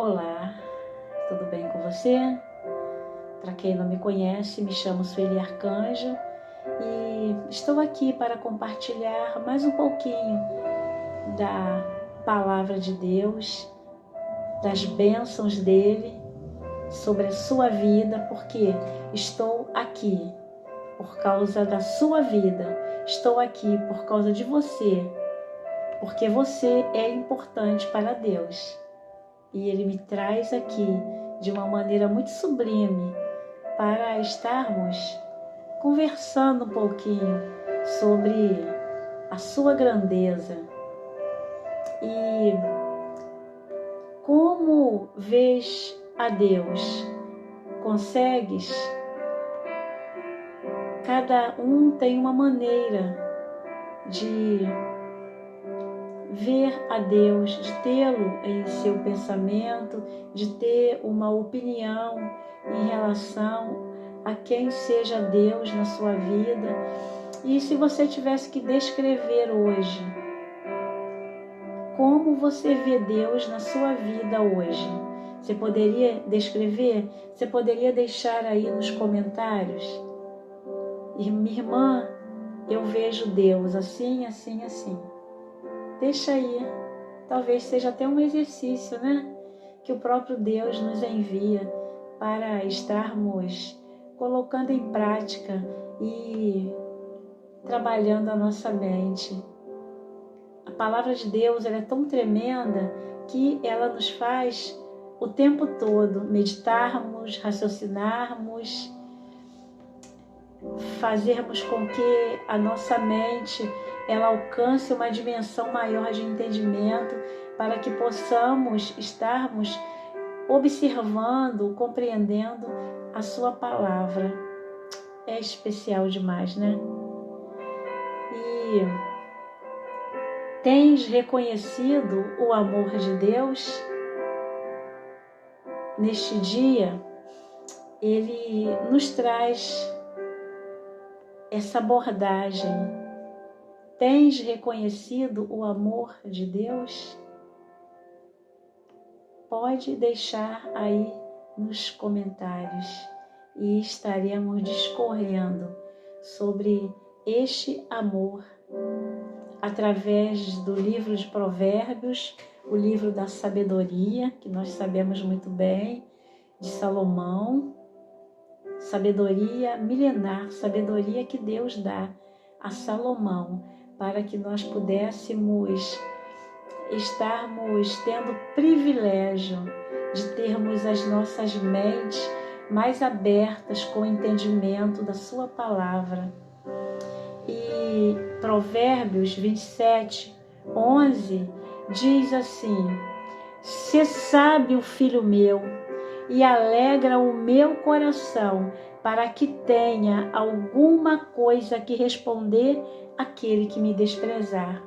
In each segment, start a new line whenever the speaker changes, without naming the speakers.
Olá, tudo bem com você? Para quem não me conhece, me chamo Sueli Arcanjo e estou aqui para compartilhar mais um pouquinho da Palavra de Deus, das bênçãos dele sobre a sua vida, porque estou aqui por causa da sua vida, estou aqui por causa de você, porque você é importante para Deus. E Ele me traz aqui de uma maneira muito sublime para estarmos conversando um pouquinho sobre a sua grandeza. E como vês a Deus? Consegues? Cada um tem uma maneira de ver a Deus, de tê-lo em seu pensamento, de ter uma opinião em relação a quem seja Deus na sua vida. E se você tivesse que descrever hoje, como você vê Deus na sua vida hoje? Você poderia descrever? Você poderia deixar aí nos comentários? E minha irmã, eu vejo Deus assim, assim, assim. Deixa aí, talvez seja até um exercício, né? Que o próprio Deus nos envia para estarmos colocando em prática e trabalhando a nossa mente. A palavra de Deus ela é tão tremenda que ela nos faz o tempo todo meditarmos, raciocinarmos, fazermos com que a nossa mente ela alcance uma dimensão maior de entendimento para que possamos estarmos observando, compreendendo a sua palavra. É especial demais, né? E tens reconhecido o amor de Deus? Neste dia, Ele nos traz essa abordagem. Tens reconhecido o amor de Deus? Pode deixar aí nos comentários e estaremos discorrendo sobre este amor através do livro de Provérbios, o livro da sabedoria, que nós sabemos muito bem, de Salomão, sabedoria milenar, sabedoria que Deus dá a Salomão, para que nós pudéssemos estarmos tendo o privilégio de termos as nossas mentes mais abertas com o entendimento da sua palavra. E Provérbios 27, 11 diz assim: "Sê sábio, filho meu, e alegra o meu coração, para que tenha alguma coisa que responder àquele que me desprezar."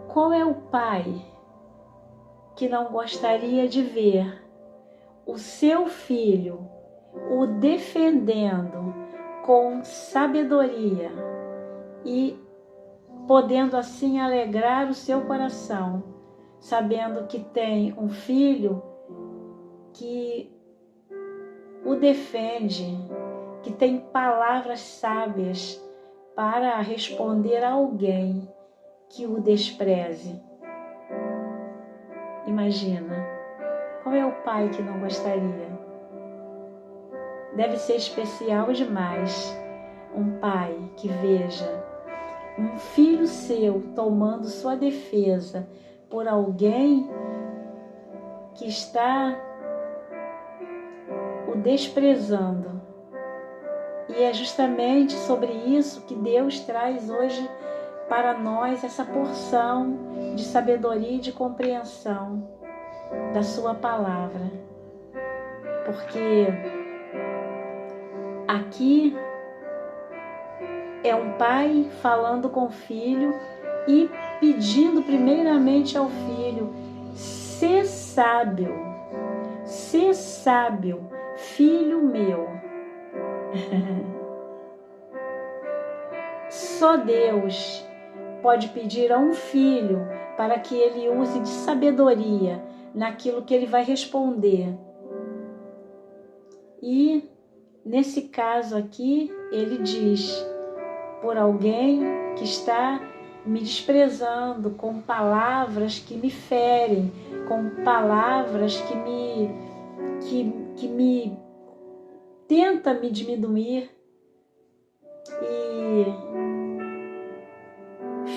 Qual é o pai que não gostaria de ver o seu filho o defendendo com sabedoria e podendo assim alegrar o seu coração, sabendo que tem um filho que o defende, que tem palavras sábias para responder a alguém que o despreze? Imagina, qual é o pai que não gostaria? Deve ser especial demais um pai que veja um filho seu tomando sua defesa por alguém que está o desprezando. E é justamente sobre isso que Deus traz hoje para nós essa porção de sabedoria e de compreensão da sua palavra. Porque aqui é um pai falando com o filho e pedindo primeiramente ao filho: "Sê sábio, filho meu." Só Deus pode pedir a um filho para que ele use de sabedoria naquilo que ele vai responder. E nesse caso aqui, ele diz, por alguém que está me desprezando com palavras que me ferem, com palavras que me tenta me diminuir. E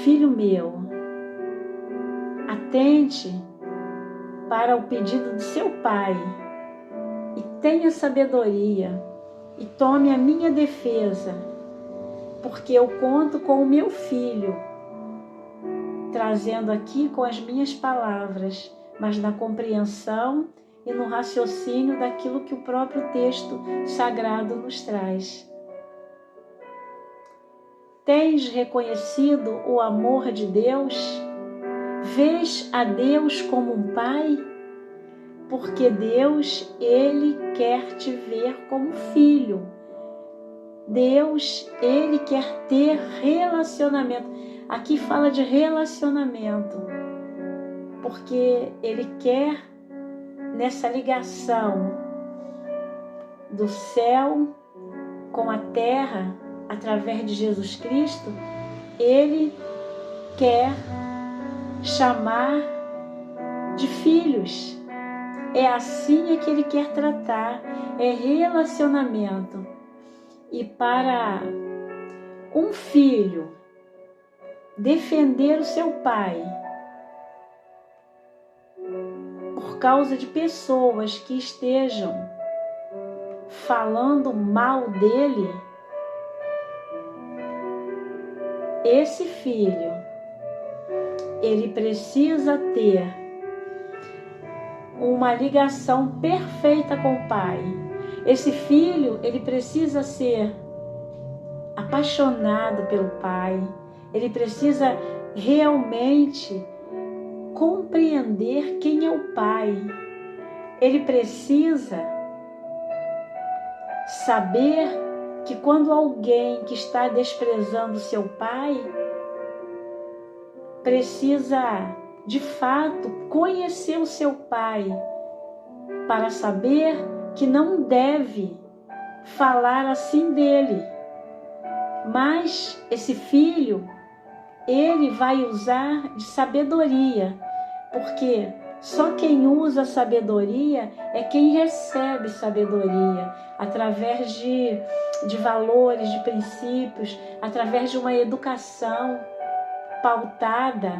filho meu, atente para o pedido de seu pai e tenha sabedoria e tome a minha defesa, porque eu conto com o meu filho, trazendo aqui com as minhas palavras, mas na compreensão e no raciocínio daquilo que o próprio texto sagrado nos traz. Tens reconhecido o amor de Deus? Vês a Deus como um pai? Porque Deus, Ele quer te ver como filho. Deus, Ele quer ter relacionamento. Aqui fala de relacionamento, porque Ele quer, nessa ligação do céu com a terra, através de Jesus Cristo, Ele quer chamar de filhos. É assim que Ele quer tratar, é relacionamento. E para um filho defender o seu pai por causa de pessoas que estejam falando mal dele, esse filho, ele precisa ter uma ligação perfeita com o pai. Esse filho, ele precisa ser apaixonado pelo pai. Ele precisa realmente compreender quem é o pai. Ele precisa saber que quando alguém que está desprezando seu pai, precisa de fato conhecer o seu pai para saber que não deve falar assim dele. Mas esse filho, ele vai usar de sabedoria, porque só quem usa sabedoria é quem recebe sabedoria, através de valores, de princípios, através de uma educação pautada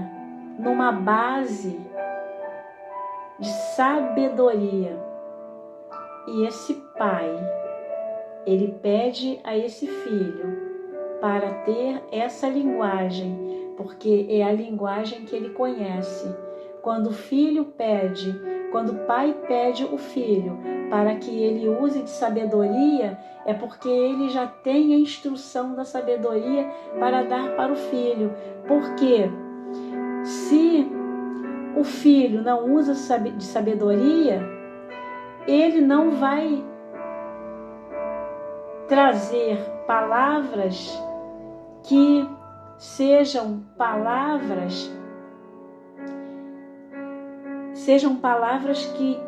numa base de sabedoria. E esse pai, ele pede a esse filho para ter essa linguagem, porque é a linguagem que ele conhece. Quando o filho pede, quando o pai pede o filho para que ele use de sabedoria, é porque ele já tem a instrução da sabedoria para dar para o filho. Porque se o filho não usa de sabedoria, ele não vai trazer palavras que sejam palavras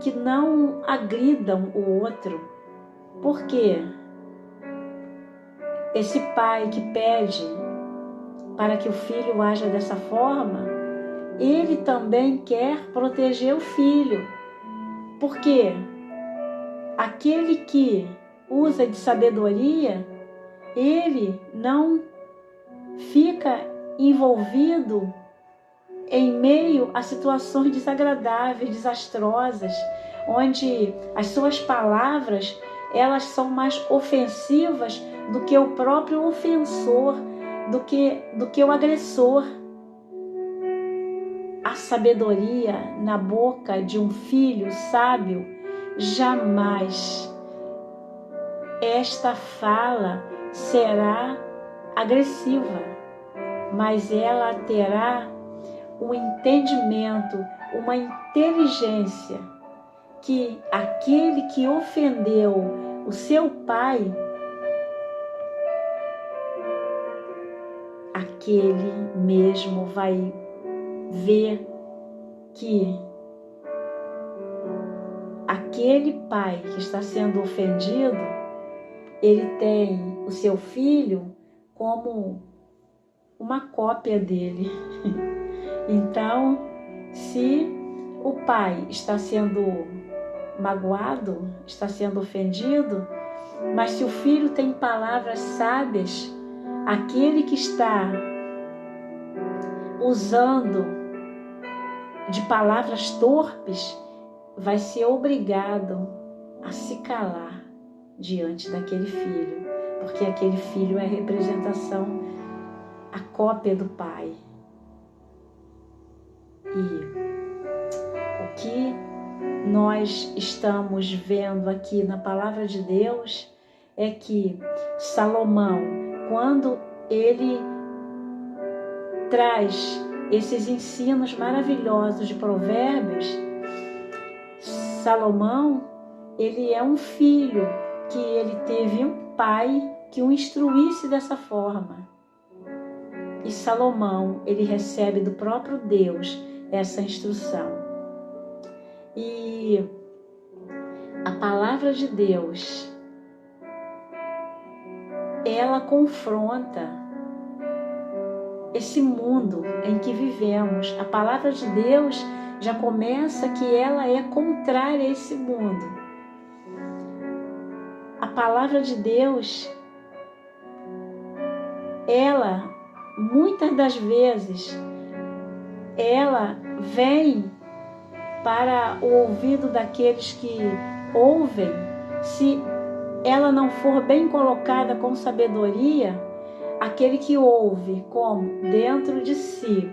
que não agridam o outro. Por quê? Esse pai que pede para que o filho haja dessa forma, ele também quer proteger o filho. Porque aquele que usa de sabedoria, ele não fica envolvido em meio a situações desagradáveis, desastrosas, onde as suas palavras, elas são mais ofensivas do que o próprio ofensor, do que o agressor. A sabedoria na boca de um filho sábio, jamais esta fala será agressiva, mas ela terá um entendimento, uma inteligência, que aquele que ofendeu o seu pai, aquele mesmo vai vê que aquele pai que está sendo ofendido, ele tem o seu filho como uma cópia dele. Então, se o pai está sendo magoado, está sendo ofendido, mas se o filho tem palavras sábias, aquele que está usando de palavras torpes vai ser obrigado a se calar diante daquele filho, porque aquele filho é a representação, a cópia do pai. E o que nós estamos vendo aqui na palavra de Deus é que Salomão, quando ele traz esses ensinos maravilhosos de Provérbios, Salomão, ele é um filho que ele teve um pai que o instruísse dessa forma. E Salomão, ele recebe do próprio Deus essa instrução. E a palavra de Deus, ela confronta esse mundo em que vivemos. A palavra de Deus já começa que ela é contrária a esse mundo. A palavra de Deus, ela, muitas das vezes, ela vem para o ouvido daqueles que ouvem. Se ela não for bem colocada com sabedoria, aquele que ouve como dentro de si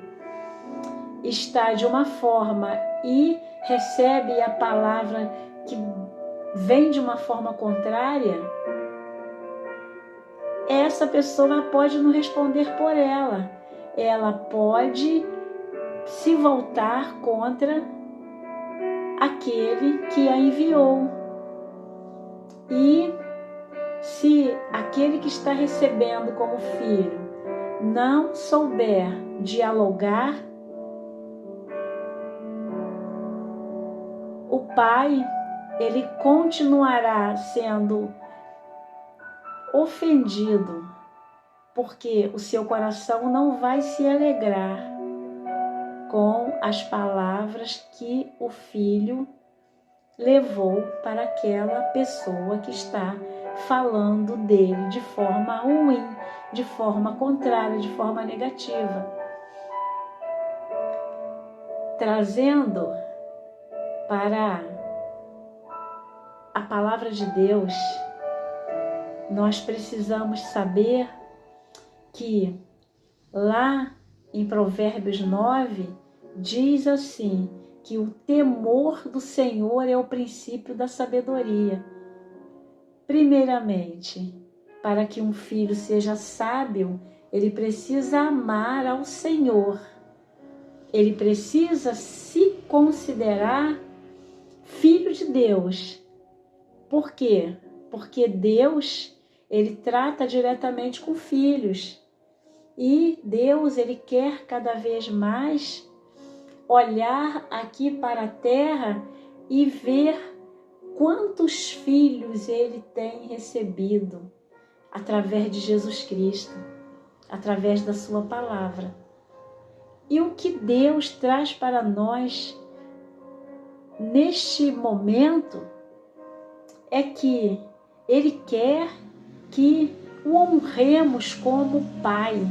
está de uma forma e recebe a palavra que vem de uma forma contrária, essa pessoa pode não responder por ela. Ela pode se voltar contra aquele que a enviou. E se aquele que está recebendo como filho não souber dialogar, o pai, ele continuará sendo ofendido, porque o seu coração não vai se alegrar com as palavras que o filho levou para aquela pessoa que está falando dele de forma ruim, de forma contrária, de forma negativa. Trazendo para a palavra de Deus, nós precisamos saber que lá em Provérbios 9, diz assim, que o temor do Senhor é o princípio da sabedoria. Primeiramente, para que um filho seja sábio, ele precisa amar ao Senhor. Ele precisa se considerar filho de Deus. Por quê? Porque Deus, ele trata diretamente com filhos. E Deus, ele quer cada vez mais olhar aqui para a terra e ver quantos filhos ele tem recebido através de Jesus Cristo, através da sua palavra. E o que Deus traz para nós neste momento é que ele quer que o honremos como Pai.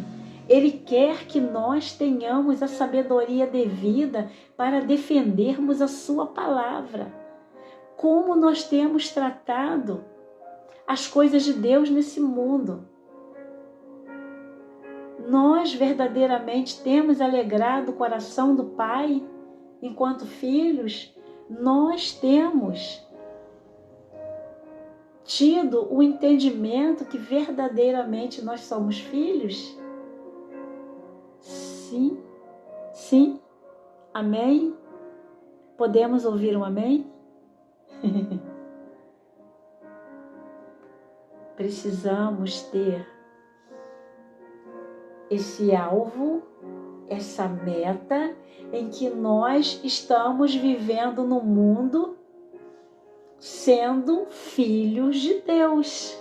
Ele quer que nós tenhamos a sabedoria devida para defendermos a sua palavra. Como nós temos tratado as coisas de Deus nesse mundo. Nós verdadeiramente temos alegrado o coração do Pai enquanto filhos. Nós temos tido o entendimento que verdadeiramente nós somos filhos? Sim, sim, amém? Podemos ouvir um amém? Precisamos ter esse alvo essa meta em que nós estamos vivendo no mundo sendo filhos de Deus.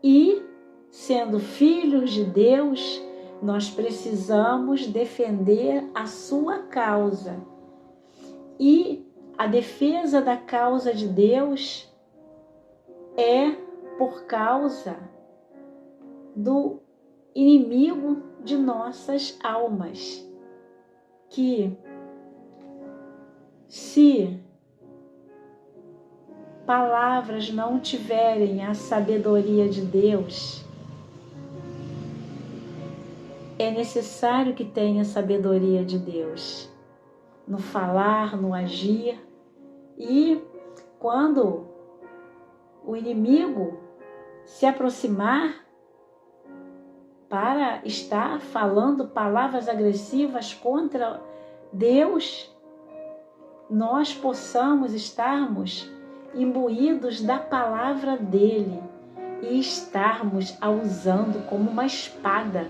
E, sendo filhos de Deus, nós precisamos defender a sua causa. E a defesa da causa de Deus é por causa do inimigo de nossas almas, que se palavras não tiverem a sabedoria de Deus, é necessário que tenha a sabedoria de Deus no falar, no agir. E quando o inimigo se aproximar para estar falando palavras agressivas contra Deus, nós possamos estarmos imbuídos da palavra dele e estarmos a usando como uma espada,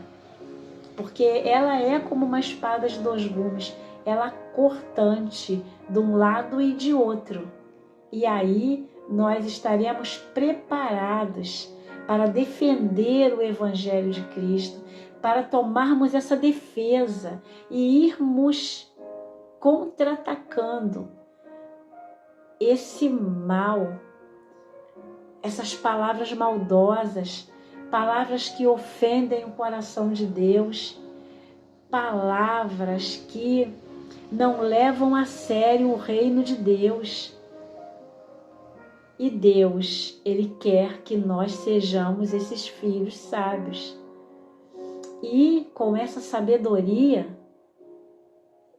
porque ela é como uma espada de dois gumes, ela é cortante de um lado e de outro. E aí nós estaremos preparados para defender o Evangelho de Cristo, para tomarmos essa defesa e irmos contra-atacando esse mal, essas palavras maldosas, palavras que ofendem o coração de Deus, palavras que não levam a sério o reino de Deus. E Deus, Ele quer que nós sejamos esses filhos sábios. E com essa sabedoria,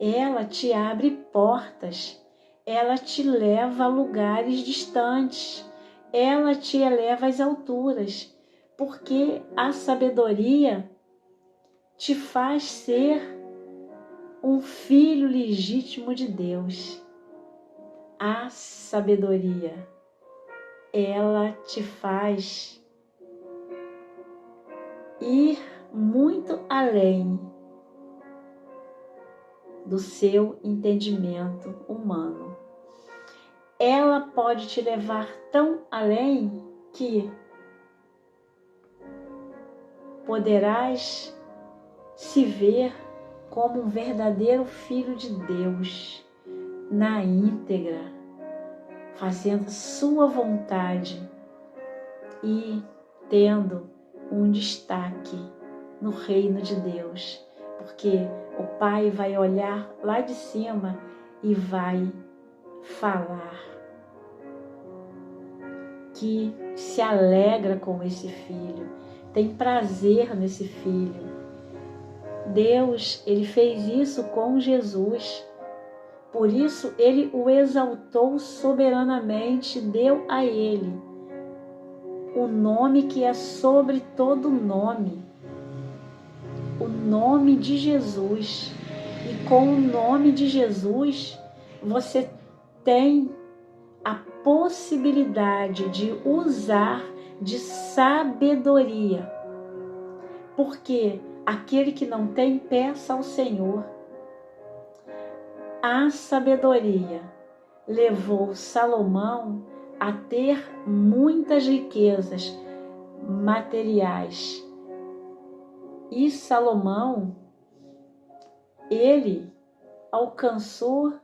ela te abre portas, ela te leva a lugares distantes, ela te eleva às alturas, porque a sabedoria te faz ser um filho legítimo de Deus. A sabedoria, ela te faz ir muito além do seu entendimento humano. Ela pode te levar tão além que poderás se ver como um verdadeiro filho de Deus, na íntegra, fazendo sua vontade e tendo um destaque no reino de Deus, porque o Pai vai olhar lá de cima e vai falar que se alegra com esse filho, tem prazer nesse filho. Deus, Ele fez isso com Jesus. Por isso, Ele o exaltou soberanamente, deu a Ele o nome que é sobre todo nome, o nome de Jesus. E com o nome de Jesus, você tem a possibilidade de usar de sabedoria. Porque aquele que não tem, peça ao Senhor. A sabedoria levou Salomão a ter muitas riquezas materiais. E Salomão, ele alcançou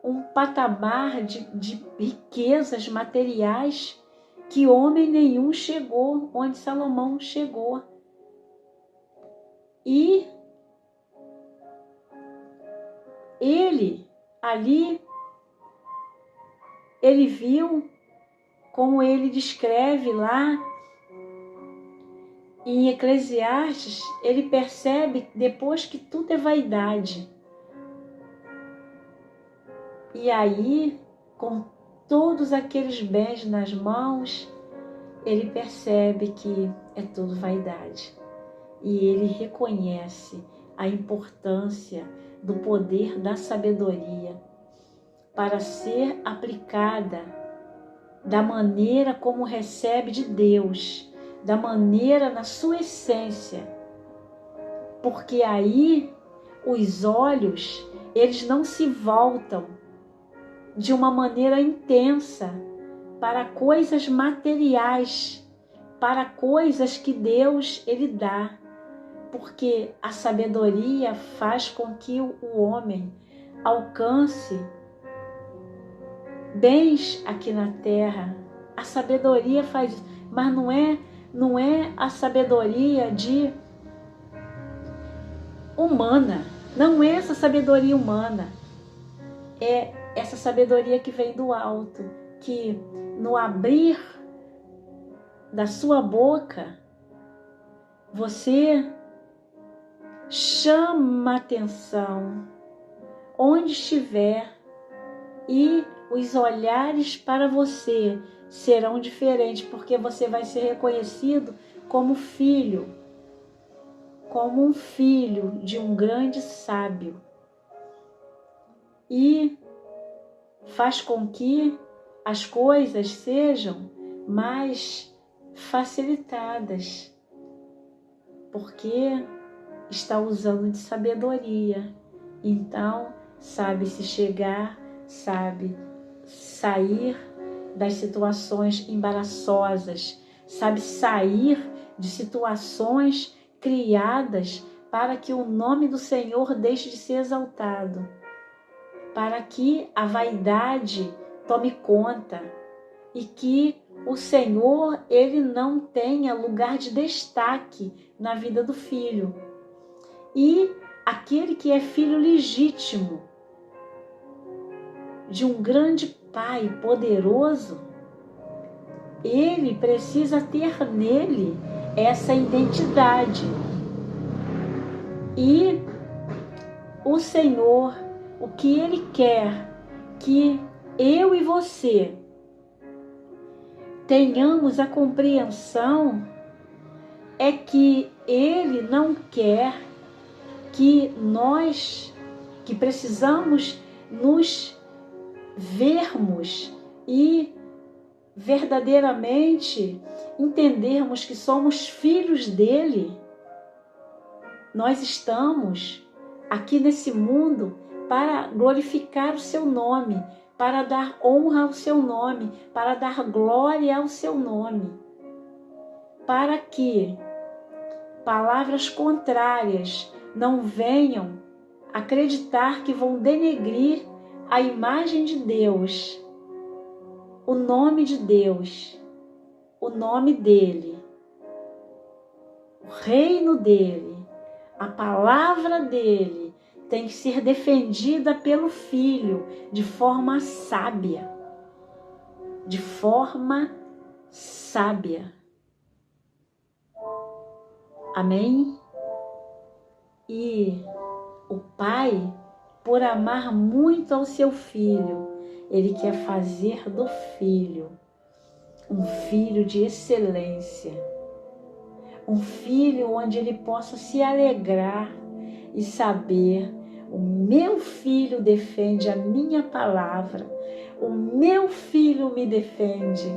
um patamar de riquezas materiais que homem nenhum chegou onde Salomão chegou. E ele ali, ele viu, como ele descreve lá em Eclesiastes, ele percebe depois que tudo é vaidade. E aí, com todos aqueles bens nas mãos, ele percebe que é tudo vaidade. E ele reconhece a importância do poder da sabedoria para ser aplicada da maneira como recebe de Deus, da maneira na sua essência, porque aí os olhos, eles não se voltam de uma maneira intensa para coisas materiais, para coisas que Deus ele dá, porque a sabedoria faz com que o homem alcance bens aqui na terra. A sabedoria faz isso, mas não é a sabedoria humana, não é essa sabedoria humana, é essa sabedoria que vem do alto, que no abrir da sua boca você chama atenção onde estiver e os olhares para você serão diferentes, porque você vai ser reconhecido como filho, como um filho de um grande sábio. E faz com que as coisas sejam mais facilitadas, porque está usando de sabedoria. Então, sabe se chegar, sabe sair das situações embaraçosas, sabe sair de situações criadas para que o nome do Senhor deixe de ser exaltado, para que a vaidade tome conta e que o Senhor ele não tenha lugar de destaque na vida do filho. E aquele que é filho legítimo de um grande Pai poderoso, ele precisa ter nele essa identidade. E o Senhor, o que Ele quer que eu e você tenhamos a compreensão é que Ele não quer que nós, que precisamos nos vermos e verdadeiramente entendermos que somos filhos dele. Nós estamos aqui nesse mundo para glorificar o seu nome, para dar honra ao seu nome, para dar glória ao seu nome, para que palavras contrárias não venham acreditar que vão denegrir a imagem de Deus, o nome de Deus, o nome dele, o reino dele, a palavra dele tem que ser defendida pelo Filho de forma sábia. De forma sábia. Amém? E o Pai, por amar muito ao seu Filho, ele quer fazer do Filho um filho de excelência. Um filho onde ele possa se alegrar e saber: o meu filho defende a minha palavra, o meu filho me defende.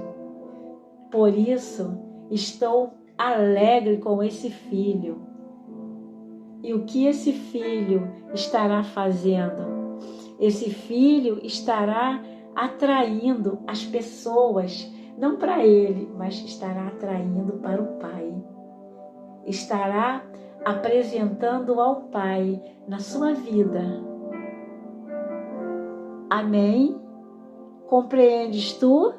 Por isso, estou alegre com esse filho. E o que esse filho estará fazendo? Esse filho estará atraindo as pessoas, não para ele, mas estará atraindo para o Pai. Estará apresentando ao Pai na sua vida. Amém? Compreendes tu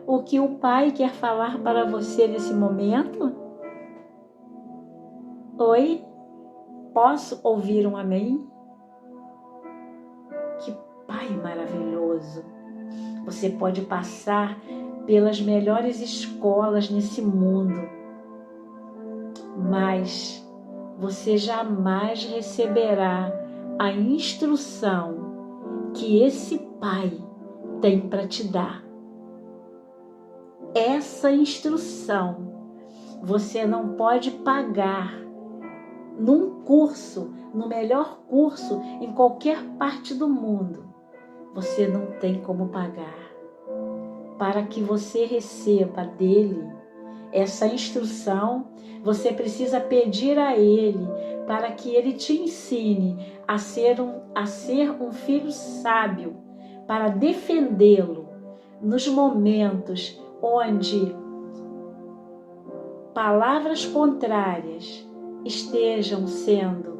o que o Pai quer falar para você nesse momento? Oi? Posso ouvir um amém? Que Pai maravilhoso! Você pode passar pelas melhores escolas nesse mundo, mas você jamais receberá a instrução que esse Pai tem para te dar. Essa instrução você não pode pagar num curso, no melhor curso em qualquer parte do mundo. Você não tem como pagar. Para que você receba dele essa instrução, você precisa pedir a ele para que ele te ensine a ser um filho sábio, para defendê-lo nos momentos onde palavras contrárias estejam sendo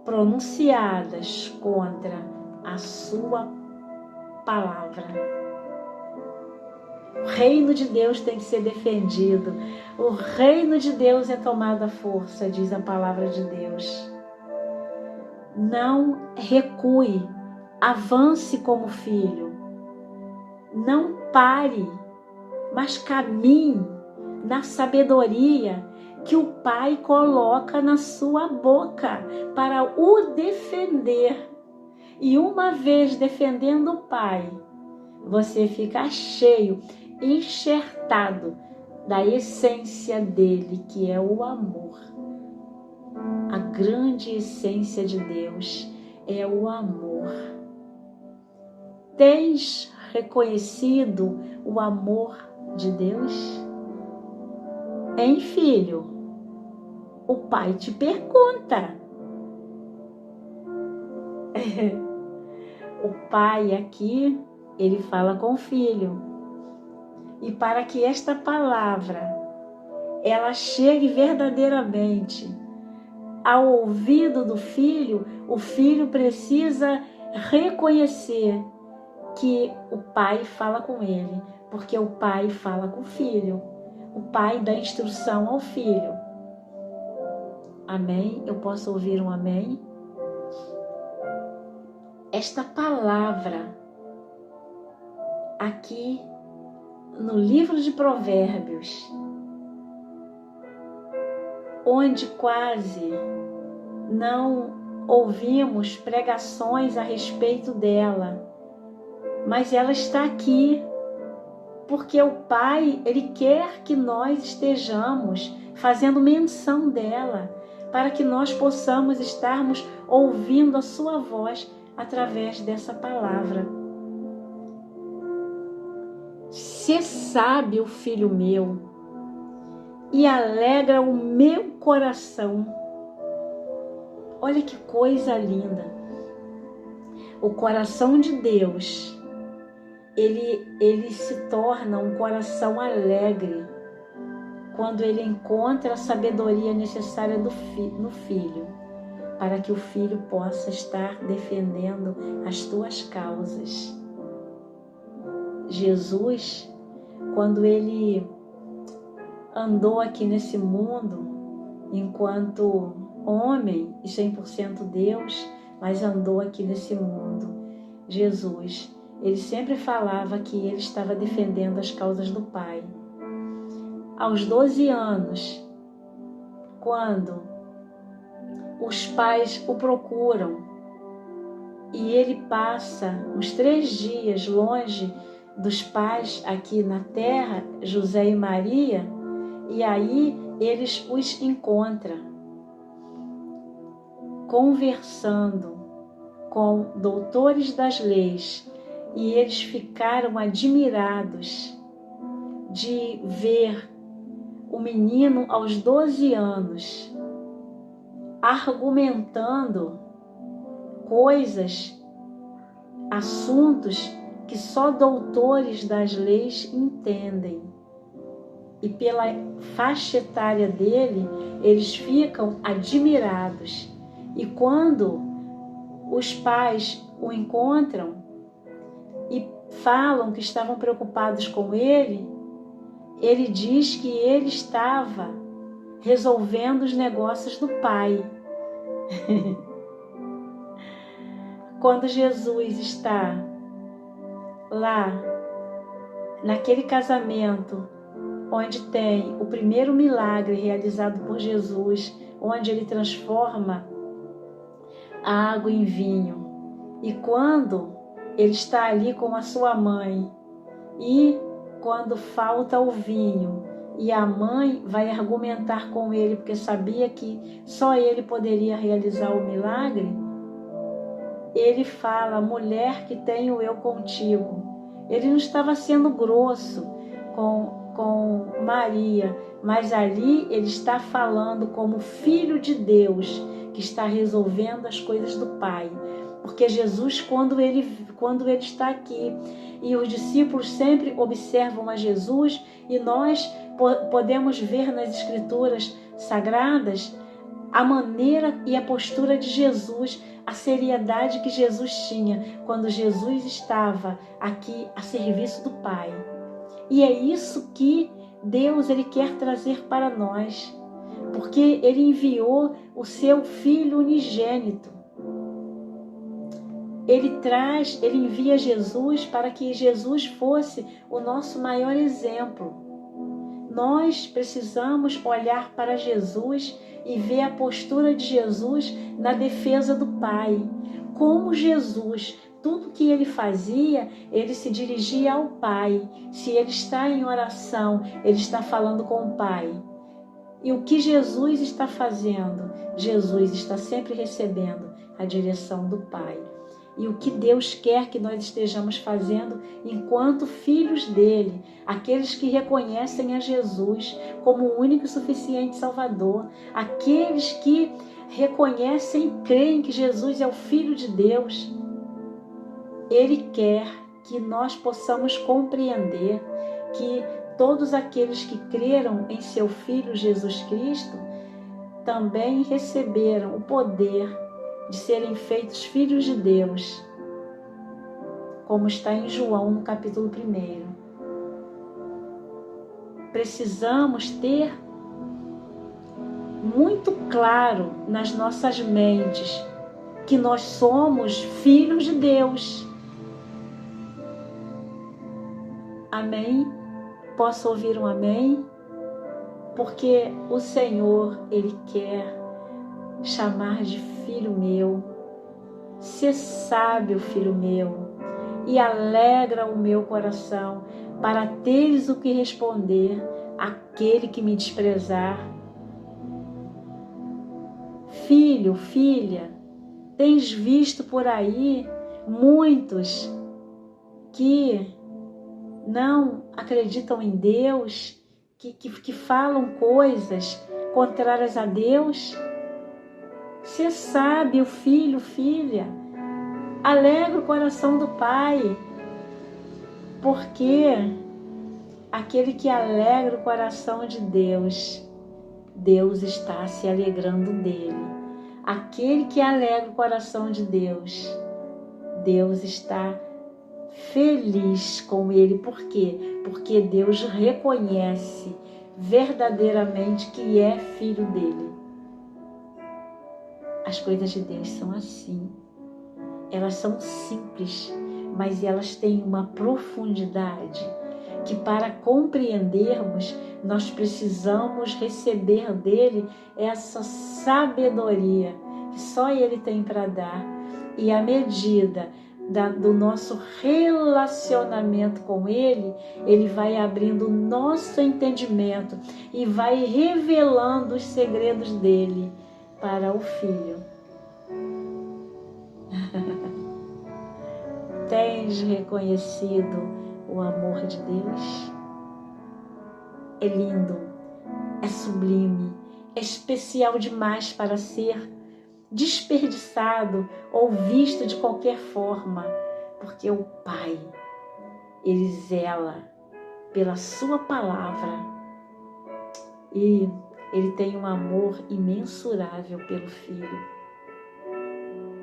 pronunciadas contra a sua palavra. O reino de Deus tem que ser defendido. O reino de Deus é tomado à força, diz a palavra de Deus. Não recue, avance como filho. Não pare, mas caminhe na sabedoria que o Pai coloca na sua boca para o defender. E uma vez defendendo o Pai, você fica cheio, enxertado da essência dele, que é o amor. A grande essência de Deus é o amor. Tens reconhecido o amor de Deus? Hein, filho? O Pai te pergunta. O Pai aqui, ele fala com o filho. E para que esta palavra, ela chegue verdadeiramente ao ouvido do filho, o filho precisa reconhecer que o Pai fala com ele, porque o Pai fala com o filho. O Pai dá instrução ao filho. Amém? Eu posso ouvir um amém? Esta palavra aqui no livro de Provérbios, onde quase não ouvimos pregações a respeito dela, mas ela está aqui porque o Pai, ele quer que nós estejamos fazendo menção dela, para que nós possamos estarmos ouvindo a sua voz através dessa palavra. Se sabe, o filho meu, e alegra o meu coração. Olha que coisa linda. O coração de Deus, ele se torna um coração alegre quando ele encontra a sabedoria necessária no filho, para que o filho possa estar defendendo as tuas causas. Jesus, quando ele andou aqui nesse mundo, enquanto homem e 100% Deus, mas andou aqui nesse mundo, Jesus, ele sempre falava que ele estava defendendo as causas do Pai. Aos 12 anos, quando os pais o procuram e ele passa uns 3 dias longe dos pais aqui na terra, José e Maria, e aí eles os encontram, conversando com doutores das leis, e eles ficaram admirados de ver o menino aos 12 anos argumentando coisas, assuntos que só doutores das leis entendem. E pela faixa etária dele, eles ficam admirados. E quando os pais o encontram e falam que estavam preocupados com ele, ele diz que ele estava resolvendo os negócios do Pai. Quando Jesus está lá, naquele casamento, onde tem o primeiro milagre realizado por Jesus, onde ele transforma a água em vinho, e quando ele está ali com a sua mãe, e quando falta o vinho, e a mãe vai argumentar com ele, porque sabia que só ele poderia realizar o milagre, ele fala: mulher, que tenho eu contigo. Ele não estava sendo grosso com com Maria, mas ali ele está falando como filho de Deus, que está resolvendo as coisas do Pai. Porque Jesus, quando ele está aqui, e os discípulos sempre observam a Jesus, e nós podemos ver nas Escrituras Sagradas a maneira e a postura de Jesus, a seriedade que Jesus tinha quando Jesus estava aqui a serviço do Pai. E é isso que Deus ele quer trazer para nós, porque ele enviou o seu Filho unigênito. Ele envia Jesus para que Jesus fosse o nosso maior exemplo. Nós precisamos olhar para Jesus e ver a postura de Jesus na defesa do Pai. Como Jesus, tudo que ele fazia, ele se dirigia ao Pai. Se ele está em oração, ele está falando com o Pai. E o que Jesus está fazendo? Jesus está sempre recebendo a direção do Pai. E o que Deus quer que nós estejamos fazendo enquanto filhos dele, aqueles que reconhecem a Jesus como o único e suficiente Salvador, aqueles que reconhecem e creem que Jesus é o Filho de Deus. Ele quer que nós possamos compreender que todos aqueles que creram em seu Filho Jesus Cristo também receberam o poder de serem feitos filhos de Deus, como está em João no capítulo 1. Precisamos ter muito claro nas nossas mentes que nós somos filhos de Deus. Amém? Posso ouvir um amém? Porque o Senhor, Ele quer chamar de filho meu. Ser sábio, filho meu, e alegra o meu coração, para teres o que responder àquele que me desprezar. Filho, filha, tens visto por aí muitos que não acreditam em Deus, que falam coisas contrárias a Deus? Ser sábio, filho, filha, alegra o coração do Pai, porque aquele que alegra o coração de Deus, Deus está se alegrando dele. Aquele que alegra o coração de Deus, Deus está feliz com ele. Por quê? Porque Deus reconhece verdadeiramente que é filho dele. As coisas de Deus são assim. Elas são simples, mas elas têm uma profundidade que, para compreendermos, nós precisamos receber dele essa sabedoria que só ele tem para dar. E à medida do nosso relacionamento com ele, ele vai abrindo o nosso entendimento e vai revelando os segredos dele para o Filho. Tens reconhecido o amor de Deus? É lindo, é sublime, é especial demais para ser desperdiçado ou visto de qualquer forma, porque o Pai, Ele zela pela sua palavra e Ele tem um amor imensurável pelo Filho,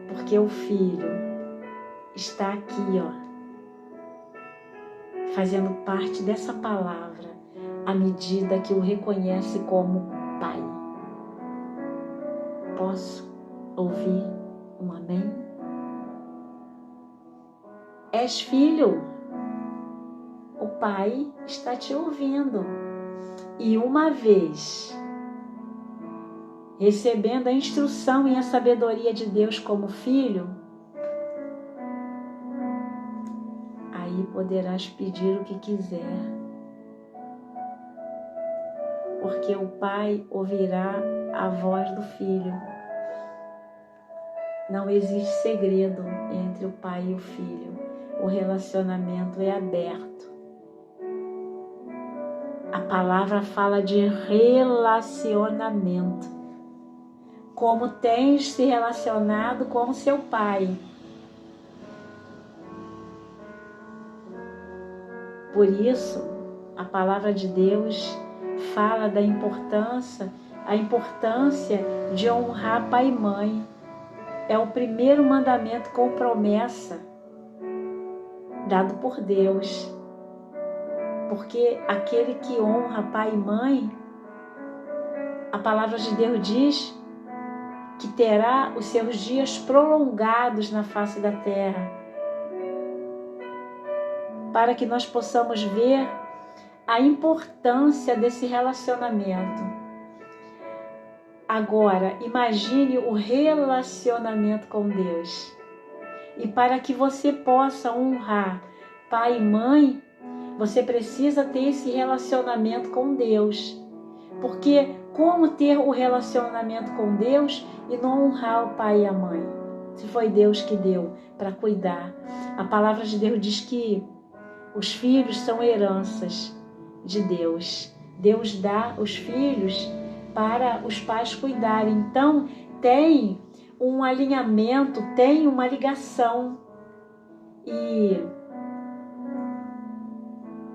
porque o Filho está aqui, fazendo parte dessa palavra à medida que o reconhece como Pai. Posso ouvir um amém? És filho? O Pai está te ouvindo. E uma vez recebendo a instrução e a sabedoria de Deus como filho, aí poderás pedir o que quiser, porque o Pai ouvirá a voz do Filho. Não existe segredo entre o Pai e o Filho. O relacionamento é aberto. A palavra fala de relacionamento. Como tens se relacionado com seu pai. Por isso, a palavra de Deus fala da importância de honrar pai e mãe. É o primeiro mandamento com promessa dado por Deus. Porque aquele que honra pai e mãe, a palavra de Deus diz que terá os seus dias prolongados na face da terra, para que nós possamos ver a importância desse relacionamento. Agora, imagine o relacionamento com Deus. E para que você possa honrar pai e mãe, você precisa ter esse relacionamento com Deus. Porque como ter o relacionamento com Deus e não honrar o pai e a mãe? Se foi Deus que deu para cuidar. A palavra de Deus diz que os filhos são heranças de Deus. Deus dá os filhos para os pais cuidarem. Então, tem um alinhamento, tem uma ligação. E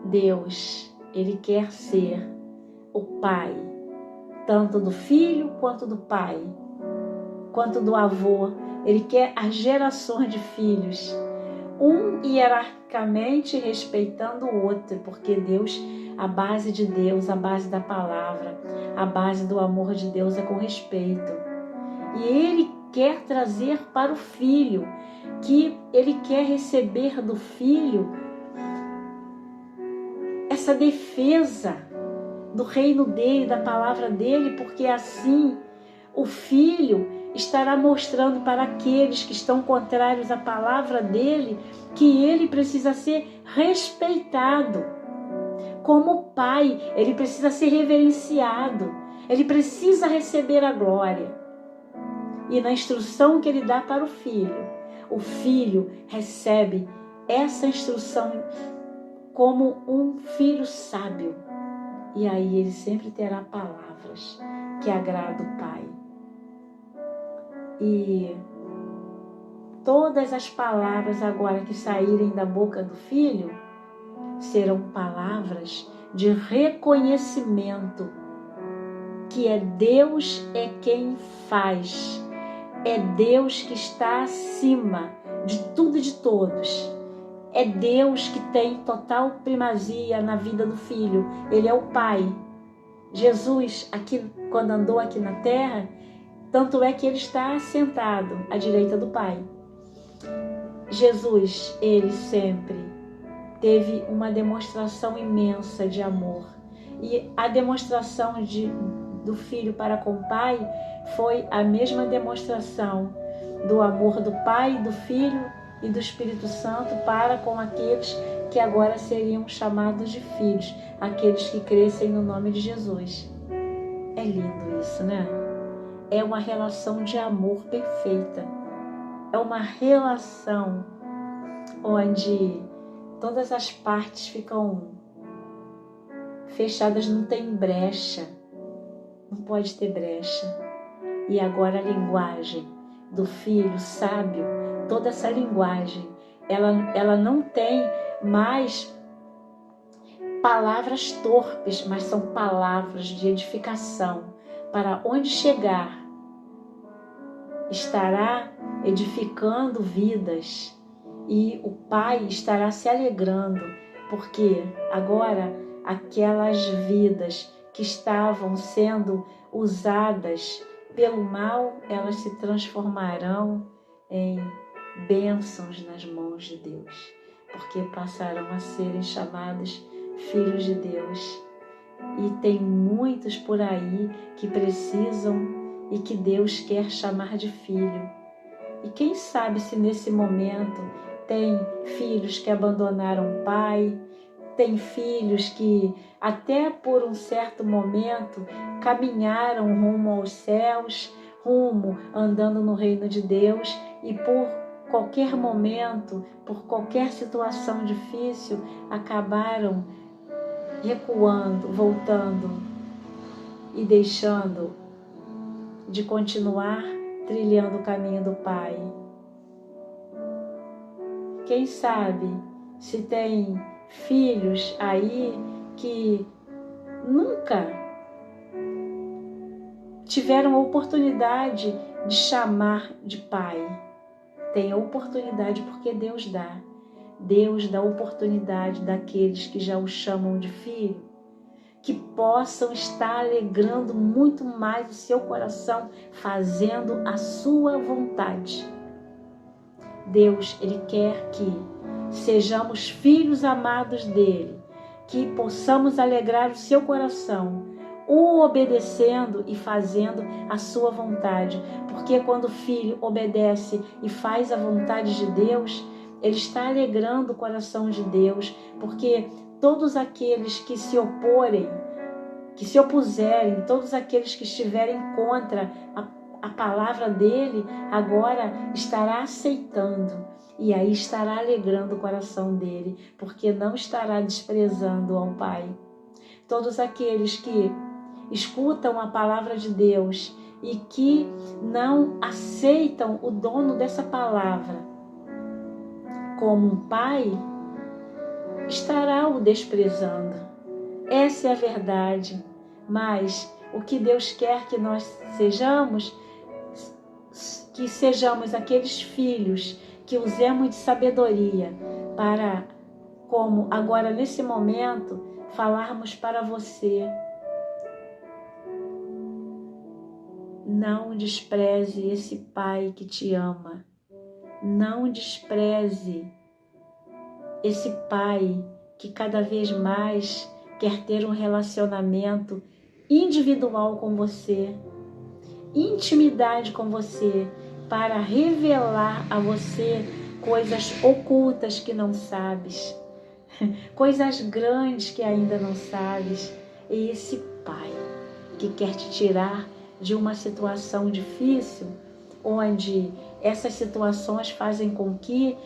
Deus, Ele quer ser o pai, tanto do filho quanto do pai, quanto do avô. Ele quer as gerações de filhos, um hierarquicamente respeitando o outro, porque Deus, a base de Deus, a base da palavra, a base do amor de Deus é com respeito. E Ele quer trazer para o filho, que Ele quer receber do filho essa defesa do reino dele, da palavra dele, porque assim o filho estará mostrando para aqueles que estão contrários à palavra dele que ele precisa ser respeitado. Como pai, ele precisa ser reverenciado, ele precisa receber a glória. E na instrução que ele dá para o filho recebe essa instrução como um filho sábio. E aí ele sempre terá palavras que agradam o pai. E todas as palavras agora que saírem da boca do filho serão palavras de reconhecimento que é Deus é quem faz. É Deus que está acima de tudo e de todos. É Deus que tem total primazia na vida do filho. Ele é o Pai. Jesus, aqui, quando andou aqui na terra, tanto é que ele está sentado à direita do Pai. Jesus, ele sempre teve uma demonstração imensa de amor. E a demonstração do filho para com o Pai foi a mesma demonstração do amor do Pai, do Filho e do Espírito Santo para com aqueles que agora seriam chamados de filhos, aqueles que crescem no nome de Jesus. É lindo isso, né? É uma relação de amor perfeita. É uma relação onde todas as partes ficam fechadas, não tem brecha. Não pode ter brecha. E agora a linguagem do filho sábio, toda essa linguagem, ela não tem mais palavras torpes, mas são palavras de edificação. Para onde chegar, estará edificando vidas e o Pai estará se alegrando, porque agora aquelas vidas que estavam sendo usadas pelo mal, elas se transformarão em bênçãos nas mãos de Deus, porque passarão a serem chamados filhos de Deus. E tem muitos por aí que precisam e que Deus quer chamar de filho. E quem sabe se nesse momento tem filhos que abandonaram o pai, tem filhos que até por um certo momento caminharam rumo aos céus, rumo andando no reino de Deus, e por qualquer momento, por qualquer situação difícil, acabaram recuando, voltando e deixando de continuar trilhando o caminho do Pai. Quem sabe se tem filhos aí que nunca tiveram a oportunidade de chamar de Pai. Tem a oportunidade porque Deus dá. Deus dá oportunidade daqueles que já o chamam de filho, que possam estar alegrando muito mais o seu coração, fazendo a sua vontade. Deus, Ele quer que sejamos filhos amados dEle, que possamos alegrar o seu coração, o obedecendo e fazendo a sua vontade. Porque quando o filho obedece e faz a vontade de Deus, ele está alegrando o coração de Deus, porque todos aqueles que se opuserem, todos aqueles que estiverem contra a palavra dele, agora estará aceitando e aí estará alegrando o coração dele, porque não estará desprezando ao Pai. Todos aqueles que escutam a palavra de Deus e que não aceitam o dono dessa palavra como um pai, estará o desprezando. Essa é a verdade. Mas o que Deus quer que nós sejamos, que sejamos aqueles filhos que usemos de sabedoria para, como agora nesse momento, falarmos para você. Não despreze esse Pai que te ama. Não despreze esse Pai que cada vez mais quer ter um relacionamento individual com você, intimidade com você, para revelar a você coisas ocultas que não sabes, coisas grandes que ainda não sabes. É esse Pai que quer te tirar de uma situação difícil, onde essas situações fazem com que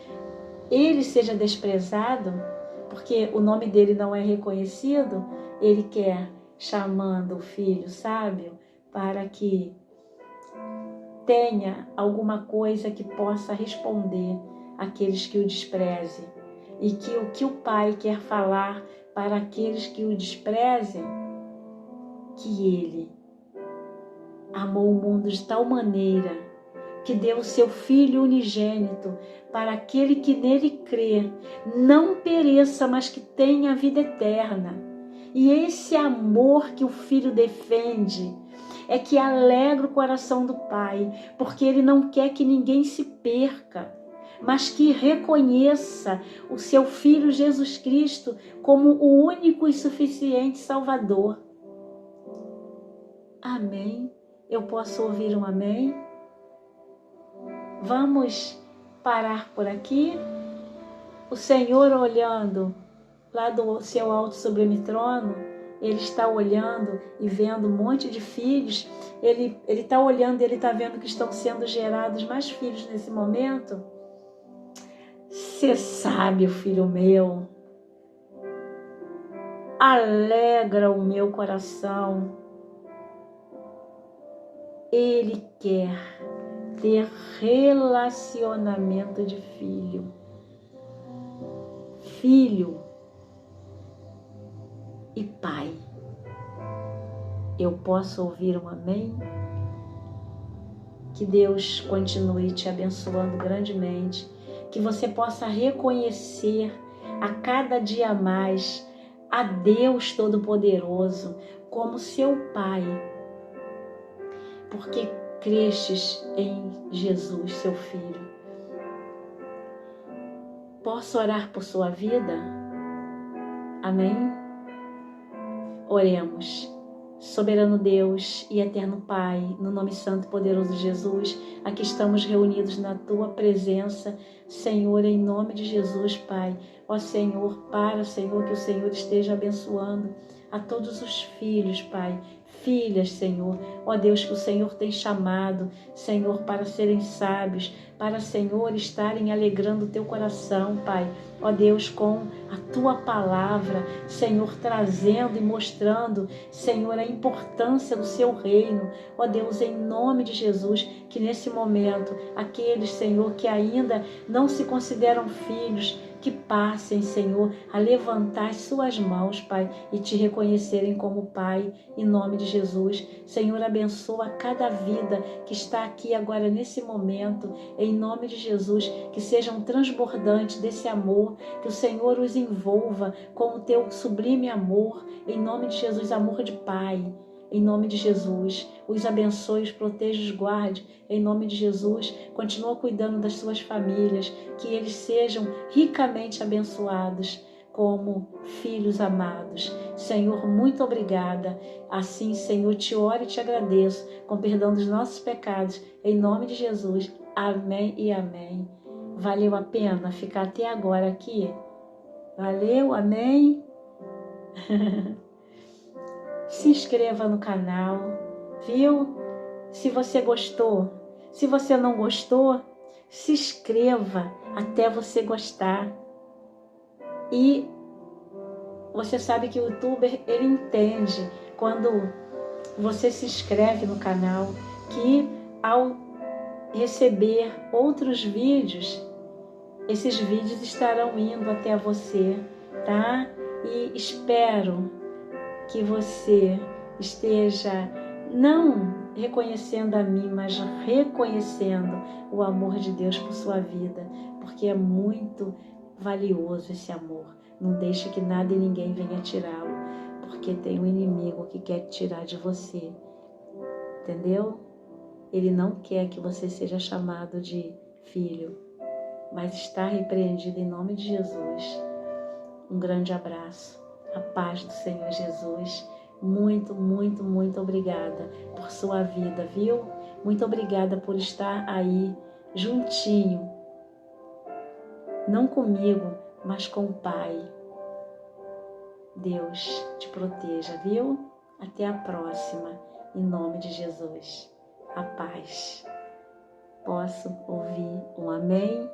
ele seja desprezado, porque o nome dele não é reconhecido. Ele quer, chamando o filho sábio, para que tenha alguma coisa que possa responder àqueles que o desprezem. E que o que o Pai quer falar para aqueles que o desprezem, que ele amou o mundo de tal maneira que deu o seu Filho unigênito, para aquele que nele crê, não pereça, mas que tenha a vida eterna. E esse amor que o Filho defende é que alegra o coração do Pai, porque Ele não quer que ninguém se perca, mas que reconheça o seu Filho Jesus Cristo como o único e suficiente Salvador. Amém? Eu posso ouvir um amém? Vamos parar por aqui. O Senhor, olhando lá do seu alto sublime trono, Ele está olhando e vendo um monte de filhos. Ele está olhando e Ele está vendo que estão sendo gerados mais filhos nesse momento. Você sabe, filho meu, alegra o meu coração. Ele quer ter relacionamento de filho. Filho e pai. Eu posso ouvir um amém? Que Deus continue te abençoando grandemente. Que você possa reconhecer a cada dia mais a Deus Todo-Poderoso como seu Pai. Porque crestes em Jesus, seu Filho. Posso orar por sua vida? Amém? Oremos. Soberano Deus e eterno Pai, no nome santo e poderoso de Jesus, aqui estamos reunidos na Tua presença, Senhor, em nome de Jesus, Pai. Ó Senhor, Senhor, que o Senhor esteja abençoando a todos os filhos, Pai, filhas, Senhor. Ó Deus, que o Senhor tem chamado, Senhor, para serem sábios, para, Senhor, estarem alegrando o teu coração, Pai. Ó Deus, com a tua palavra, Senhor, trazendo e mostrando, Senhor, a importância do seu reino. Ó Deus, em nome de Jesus, que nesse momento, aqueles, Senhor, que ainda não se consideram filhos, que passem, Senhor, a levantar as suas mãos, Pai, e te reconhecerem como Pai, em nome de Jesus. Senhor, abençoa cada vida que está aqui agora nesse momento, em nome de Jesus, que sejam transbordantes desse amor, que o Senhor os envolva com o teu sublime amor, em nome de Jesus, amor de Pai. Em nome de Jesus, os abençoe, os proteja, os guarde. Em nome de Jesus, continua cuidando das suas famílias, que eles sejam ricamente abençoados como filhos amados. Senhor, muito obrigada. Assim, Senhor, te oro e te agradeço, com perdão dos nossos pecados. Em nome de Jesus, amém e amém. Valeu a pena ficar até agora aqui? Valeu, amém? Se inscreva no canal, viu? Se você gostou. Se você não gostou, se inscreva até você gostar. E você sabe que o YouTuber, ele entende quando você se inscreve no canal, que ao receber outros vídeos, esses vídeos estarão indo até você, tá? E espero que você esteja não reconhecendo a mim, mas reconhecendo o amor de Deus por sua vida, porque é muito valioso esse amor. Não deixe que nada e ninguém venha tirá-lo, porque tem um inimigo que quer tirar de você, entendeu? Ele não quer que você seja chamado de filho, mas está repreendido em nome de Jesus. Um grande abraço. A paz do Senhor Jesus. Muito, muito, muito obrigada por sua vida, viu? Muito obrigada por estar aí, juntinho. Não comigo, mas com o Pai. Deus te proteja, viu? Até a próxima, em nome de Jesus. A paz. Posso ouvir um amém?